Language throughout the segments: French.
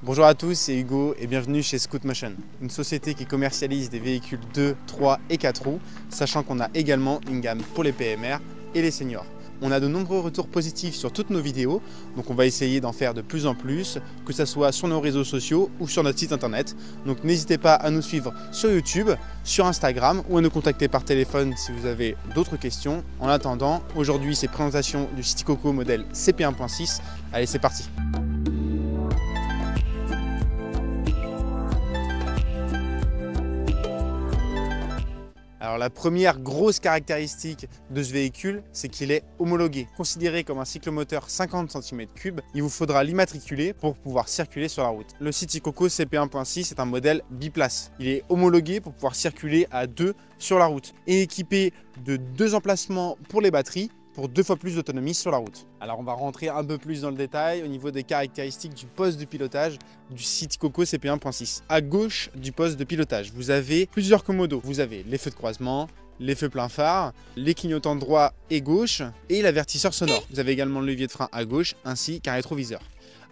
Bonjour à tous, c'est Hugo et bienvenue chez Scoot Motion, une société qui commercialise des véhicules 2, 3 et 4 roues, sachant qu'on a également une gamme pour les PMR et les seniors. On a de nombreux retours positifs sur toutes nos vidéos, donc on va essayer d'en faire de plus en plus, que ce soit sur nos réseaux sociaux ou sur notre site internet. Donc n'hésitez pas à nous suivre sur YouTube, sur Instagram ou à nous contacter par téléphone si vous avez d'autres questions. En attendant, aujourd'hui c'est présentation du City Coco modèle CP1.6. Allez, c'est parti! Alors la première grosse caractéristique de ce véhicule, c'est qu'il est homologué. Considéré comme un cyclomoteur 50 cm3, il vous faudra l'immatriculer pour pouvoir circuler sur la route. Le City Coco CP1.6 est un modèle biplace. Il est homologué pour pouvoir circuler à deux sur la route et équipé de deux emplacements pour les batteries, pour 2 fois plus d'autonomie sur la route. Alors on va rentrer un peu plus dans le détail au niveau des caractéristiques du poste de pilotage du City Coco CP1.6. À gauche du poste de pilotage, vous avez plusieurs commodos. Vous avez les feux de croisement, les feux plein phare, les clignotants droit et gauche et l'avertisseur sonore. Vous avez également le levier de frein à gauche ainsi qu'un rétroviseur.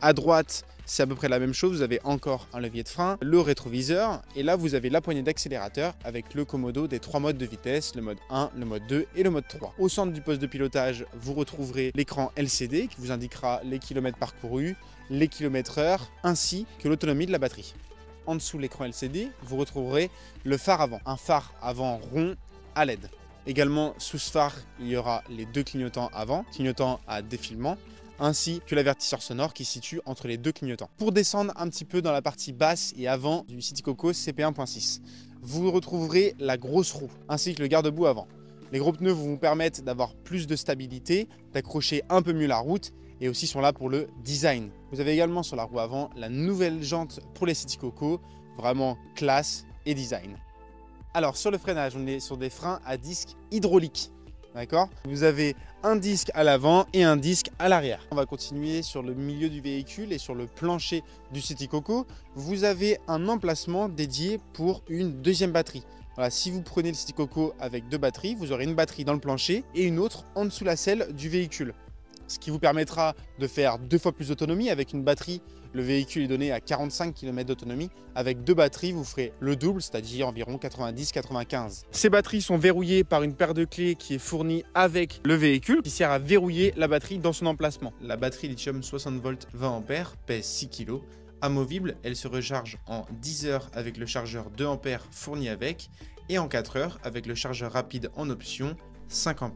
À droite, c'est à peu près la même chose, vous avez encore un levier de frein, le rétroviseur, et là vous avez la poignée d'accélérateur avec le commodo des 3 modes de vitesse, le mode 1, le mode 2 et le mode 3. Au centre du poste de pilotage, vous retrouverez l'écran LCD qui vous indiquera les kilomètres parcourus, les kilomètres/heure, ainsi que l'autonomie de la batterie. En dessous de l'écran LCD, vous retrouverez le phare avant, un phare avant rond à LED. Également sous ce phare, il y aura les deux clignotants avant, clignotants à défilement, ainsi que l'avertisseur sonore qui se situe entre les deux clignotants. Pour descendre un petit peu dans la partie basse et avant du City Coco CP1.6, vous retrouverez la grosse roue ainsi que le garde-boue avant. Les gros pneus vous permettent d'avoir plus de stabilité, d'accrocher un peu mieux la route et aussi sont là pour le design. Vous avez également sur la roue avant la nouvelle jante pour les City Coco, vraiment classe et design. Alors sur le freinage, on est sur des freins à disque hydraulique. D'accord? Vous avez un disque à l'avant et un disque à l'arrière. On va continuer sur le milieu du véhicule et sur le plancher du City Coco. Vous avez un emplacement dédié pour une deuxième batterie. Voilà, si vous prenez le City Coco avec deux batteries, vous aurez une batterie dans le plancher et une autre en dessous la selle du véhicule. Ce qui vous permettra de faire 2 fois plus d'autonomie avec une batterie. Le véhicule est donné à 45 km d'autonomie. Avec deux batteries, vous ferez le double, c'est-à-dire environ 90-95. Ces batteries sont verrouillées par une paire de clés qui est fournie avec le véhicule, qui sert à verrouiller la batterie dans son emplacement. La batterie lithium 60 volts 20 A pèse 6 kg. Amovible, elle se recharge en 10 heures avec le chargeur 2 A fourni avec et en 4 heures avec le chargeur rapide en option 5 A.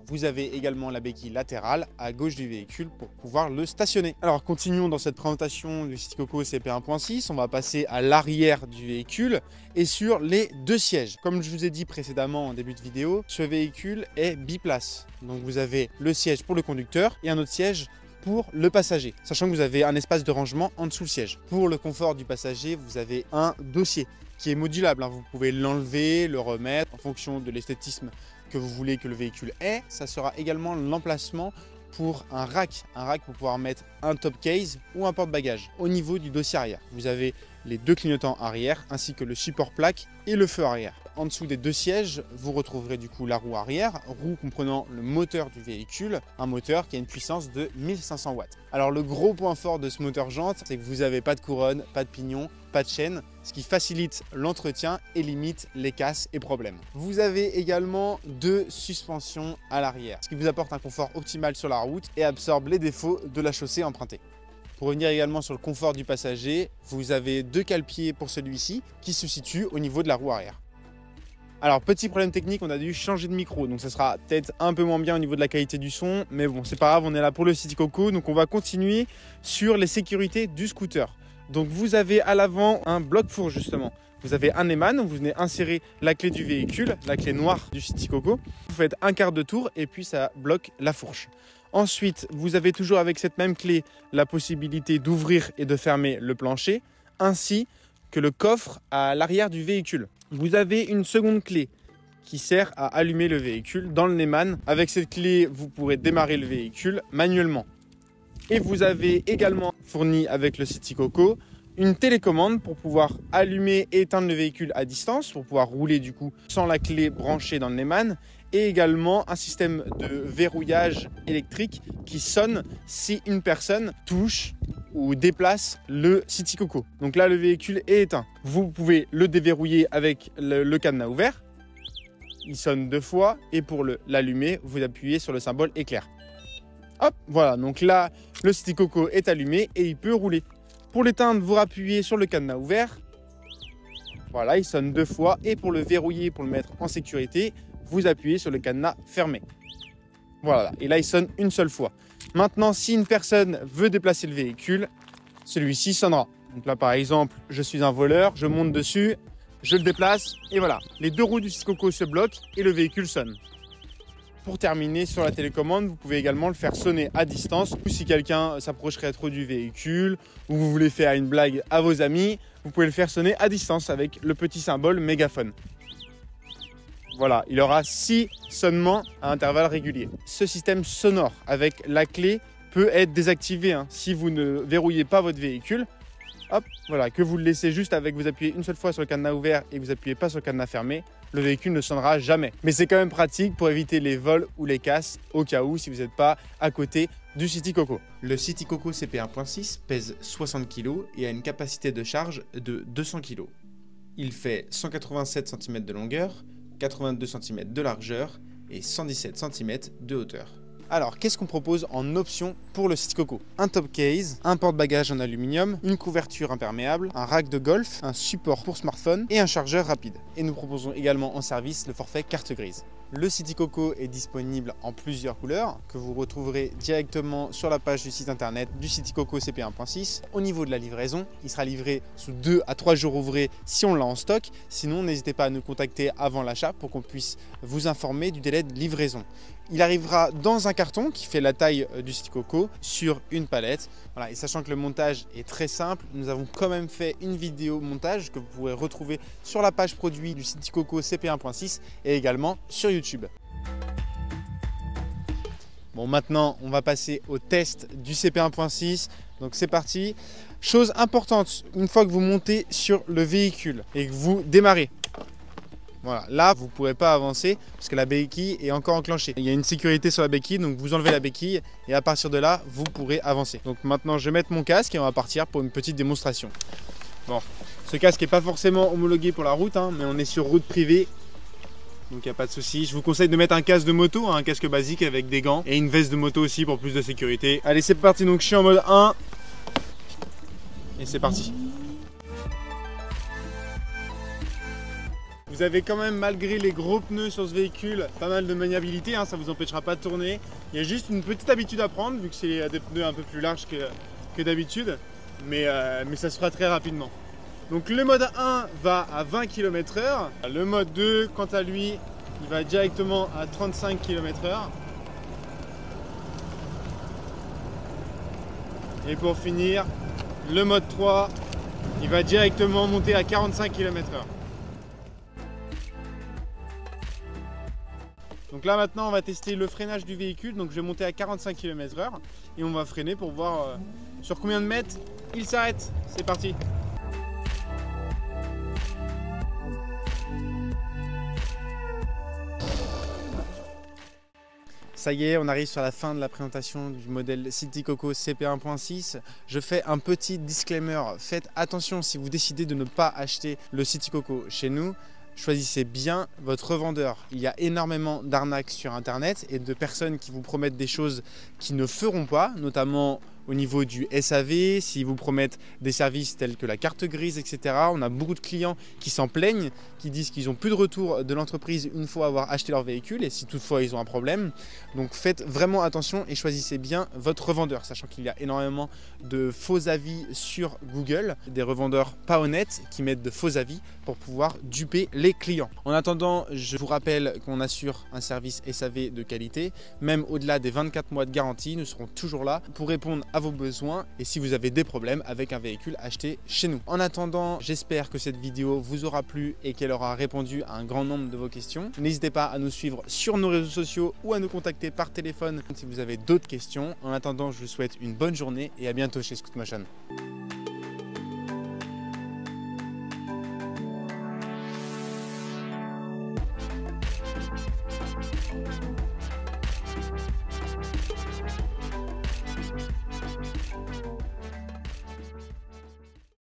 Vous avez également la béquille latérale à gauche du véhicule pour pouvoir le stationner. Alors continuons dans cette présentation du City Coco CP1.6. On va passer à l'arrière du véhicule et sur les deux sièges. Comme je vous ai dit précédemment en début de vidéo, ce véhicule est biplace. Donc vous avez le siège pour le conducteur et un autre siège pour le passager, sachant que vous avez un espace de rangement en dessous le siège. Pour le confort du passager, vous avez un dossier qui est modulable. Vous pouvez l'enlever, le remettre en fonction de l'esthétisme que vous voulez que le véhicule ait. Ça sera également l'emplacement pour un rack pour pouvoir mettre un top case ou un porte-bagages. Au niveau du dossier arrière, vous avez les deux clignotants arrière ainsi que le support plaque et le feu arrière. En dessous des deux sièges, vous retrouverez du coup la roue arrière, roue comprenant le moteur du véhicule, un moteur qui a une puissance de 1500 watts. Alors le gros point fort de ce moteur jante, c'est que vous n'avez pas de couronne, pas de pignon, pas de chaîne, ce qui facilite l'entretien et limite les casses et problèmes. Vous avez également deux suspensions à l'arrière, ce qui vous apporte un confort optimal sur la route et absorbe les défauts de la chaussée empruntée. Pour revenir également sur le confort du passager, vous avez deux cale-pieds pour celui-ci qui se situent au niveau de la roue arrière. Alors petit problème technique, on a dû changer de micro, donc ça sera peut-être un peu moins bien au niveau de la qualité du son, mais bon c'est pas grave, on est là pour le City Coco, donc on va continuer sur les sécurités du scooter. Donc vous avez à l'avant un bloc-fourche justement. Vous avez un Neumann, vous venez insérer la clé du véhicule, la clé noire du City Coco. Vous faites un quart de tour et puis ça bloque la fourche. Ensuite, vous avez toujours avec cette même clé la possibilité d'ouvrir et de fermer le plancher, ainsi que le coffre à l'arrière du véhicule. Vous avez une seconde clé qui sert à allumer le véhicule dans le Neumann. Avec cette clé, vous pourrez démarrer le véhicule manuellement. Et vous avez également fourni avec le City Coco une télécommande pour pouvoir allumer et éteindre le véhicule à distance, pour pouvoir rouler du coup sans la clé branchée dans le Neumann, et également un système de verrouillage électrique qui sonne si une personne touche ou déplace le City Coco. Donc là, le véhicule est éteint. Vous pouvez le déverrouiller avec le cadenas ouvert. Il sonne 2 fois et pour l'allumer, vous appuyez sur le symbole éclair. Hop, voilà. Donc là, le City Coco est allumé et il peut rouler. Pour l'éteindre, vous appuyez sur le cadenas ouvert. Voilà, il sonne 2 fois. Et pour le verrouiller, pour le mettre en sécurité, vous appuyez sur le cadenas fermé. Voilà, et là, il sonne une seule fois. Maintenant, si une personne veut déplacer le véhicule, celui-ci sonnera. Donc là, par exemple, je suis un voleur, je monte dessus, je le déplace, et voilà. Les 2 roues du City Coco se bloquent et le véhicule sonne. Pour terminer, sur la télécommande, vous pouvez également le faire sonner à distance. Ou si quelqu'un s'approcherait trop du véhicule, ou vous voulez faire une blague à vos amis, vous pouvez le faire sonner à distance avec le petit symbole mégaphone. Voilà, il aura 6 sonnements à intervalles réguliers. Ce système sonore avec la clé peut être désactivé si vous ne verrouillez pas votre véhicule. Hop, voilà, que vous le laissez juste avec, vous appuyez une seule fois sur le cadenas ouvert et vous appuyez pas sur le cadenas fermé, le véhicule ne sonnera jamais. Mais c'est quand même pratique pour éviter les vols ou les casses au cas où si vous n'êtes pas à côté du City Coco. Le City Coco CP1.6 pèse 60 kg et a une capacité de charge de 200 kg. Il fait 187 cm de longueur, 82 cm de largeur et 117 cm de hauteur. Alors, qu'est-ce qu'on propose en option pour le City Coco? Un top case, un porte-bagages en aluminium, une couverture imperméable, un rack de golf, un support pour smartphone et un chargeur rapide. Et nous proposons également en service le forfait carte grise. Le City Coco est disponible en plusieurs couleurs que vous retrouverez directement sur la page du site internet du City Coco CP1.6. Au niveau de la livraison, il sera livré sous 2 à 3 jours ouvrés si on l'a en stock. Sinon, n'hésitez pas à nous contacter avant l'achat pour qu'on puisse vous informer du délai de livraison. Il arrivera dans un carton qui fait la taille du City Coco sur une palette. Voilà, et sachant que le montage est très simple, nous avons quand même fait une vidéo montage que vous pourrez retrouver sur la page produit du City Coco CP1.6 et également sur YouTube. Bon, maintenant, on va passer au test du CP1.6. Donc c'est parti. Chose importante, une fois que vous montez sur le véhicule et que vous démarrez, voilà, là vous ne pourrez pas avancer parce que la béquille est encore enclenchée. Il y a une sécurité sur la béquille, donc vous enlevez la béquille et à partir de là, vous pourrez avancer. Donc maintenant, je vais mettre mon casque et on va partir pour une petite démonstration. Bon, ce casque n'est pas forcément homologué pour la route, mais on est sur route privée. Donc il n'y a pas de souci. Je vous conseille de mettre un casque de moto, un casque basique avec des gants et une veste de moto aussi pour plus de sécurité. Allez, c'est parti. Donc je suis en mode 1 et c'est parti. Vous avez quand même, malgré les gros pneus sur ce véhicule, pas mal de maniabilité, ça ne vous empêchera pas de tourner. Il y a juste une petite habitude à prendre vu que c'est des pneus un peu plus larges que d'habitude, mais ça se fera très rapidement. Donc le mode 1 va à 20 km/h, le mode 2 quant à lui il va directement à 35 km/h. Et pour finir, le mode 3 il va directement monter à 45 km/h. Donc là maintenant on va tester le freinage du véhicule, donc je vais monter à 45 km/h et on va freiner pour voir sur combien de mètres il s'arrête. C'est parti. Ça y est, on arrive sur la fin de la présentation du modèle City Coco CP1.6. Je fais un petit disclaimer. Faites attention si vous décidez de ne pas acheter le City Coco chez nous. Choisissez bien votre revendeur. Il y a énormément d'arnaques sur internet et de personnes qui vous promettent des choses qui ne feront pas, notamment au niveau du SAV, s'ils vous promettent des services tels que la carte grise, etc. On a beaucoup de clients qui s'en plaignent, qui disent qu'ils n'ont plus de retour de l'entreprise une fois avoir acheté leur véhicule et si toutefois ils ont un problème. Donc faites vraiment attention et choisissez bien votre revendeur, sachant qu'il y a énormément de faux avis sur Google, des revendeurs pas honnêtes qui mettent de faux avis pour pouvoir duper les clients. En attendant, je vous rappelle qu'on assure un service SAV de qualité, même au-delà des 24 mois de garantie, nous serons toujours là pour répondre à vos besoins et si vous avez des problèmes avec un véhicule acheté chez nous. En attendant, j'espère que cette vidéo vous aura plu et qu'elle aura répondu à un grand nombre de vos questions. N'hésitez pas à nous suivre sur nos réseaux sociaux ou à nous contacter par téléphone si vous avez d'autres questions. En attendant, je vous souhaite une bonne journée et à bientôt chez Scootmotion.